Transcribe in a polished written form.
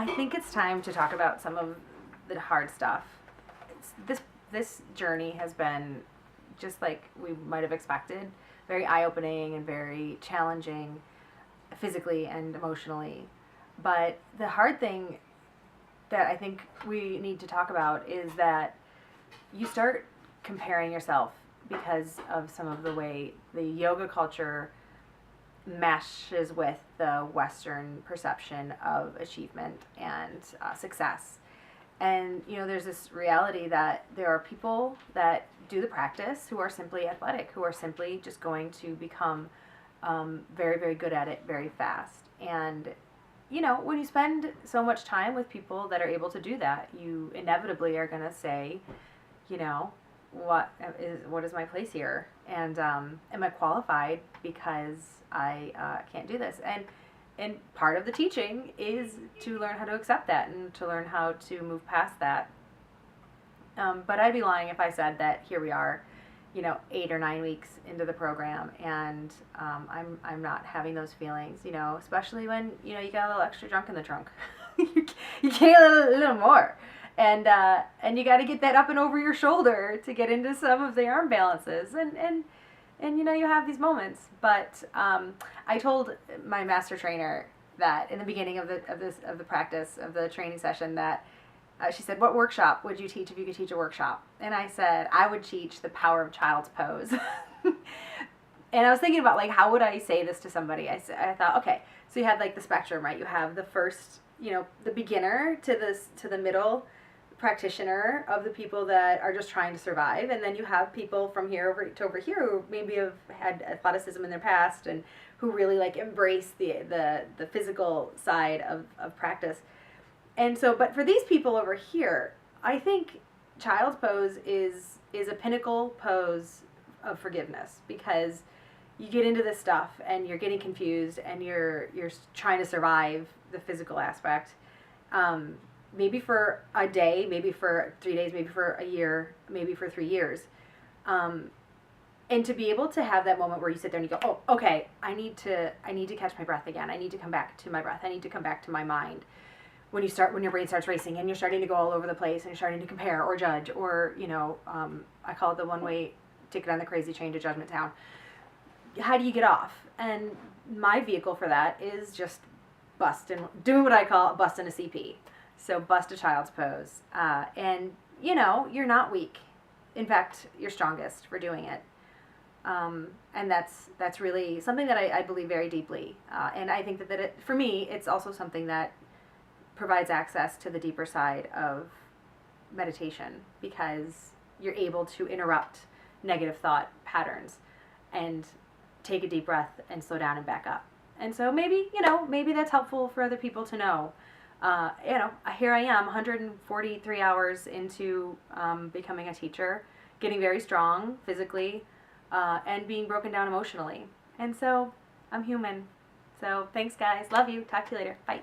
I think it's time to talk about some of the hard stuff. This journey has been just like we might have expected, very eye-opening and very challenging physically and emotionally. But the hard thing that I think we need to talk about is that you start comparing yourself because of some of the way the yoga culture meshes with the Western perception of achievement and success. And, there's this reality that there are people that do the practice who are simply athletic, who are simply just going to become very, very good at it very fast. And, when you spend so much time with people that are able to do that, you inevitably are going to say, what is my place here? And am I qualified because I can't do this? And part of the teaching is to learn how to accept that and to learn how to move past that. But I'd be lying if I said that here we are, 8 or 9 weeks into the program, and I'm not having those feelings, especially when, you got a little extra junk in the trunk. you get a little more. And you got to get that up and over your shoulder to get into some of the arm balances. And you have these moments. But I told my master trainer that in the beginning of the practice of the training session that she said, "What workshop would you teach if you could teach a workshop?" And I said, "I would teach the power of child's pose." And I was thinking about how would I say this to somebody? I thought, okay, so you have the spectrum, right? You have the first, the beginner to the middle practitioner of the people that are just trying to survive, and then you have people from here over here who maybe have had athleticism in their past and who really embrace the physical side of practice. And so, but for these people over here, I think child's pose is a pinnacle pose of forgiveness, because you get into this stuff and you're getting confused and you're trying to survive the physical aspect. Maybe for a day, maybe for 3 days, maybe for a year, maybe for 3 years. And to be able to have that moment where you sit there and you go, oh, okay, I need to catch my breath again. I need to come back to my breath. I need to come back to my mind. When your brain starts racing and you're starting to go all over the place and you're starting to compare or judge or, I call it the one-way ticket on the crazy train to Judgment Town. How do you get off? And my vehicle for that is just doing what I call busting a CP. So bust a child's pose. And, you're not weak. In fact, you're strongest for doing it. And that's really something that I believe very deeply. And I think that for me, it's also something that provides access to the deeper side of meditation, because you're able to interrupt negative thought patterns and take a deep breath and slow down and back up. And so maybe that's helpful for other people to know. Here I am 143 hours into becoming a teacher, getting very strong physically, and being broken down emotionally. And so I'm human. So thanks, guys. Love you. Talk to you later. Bye.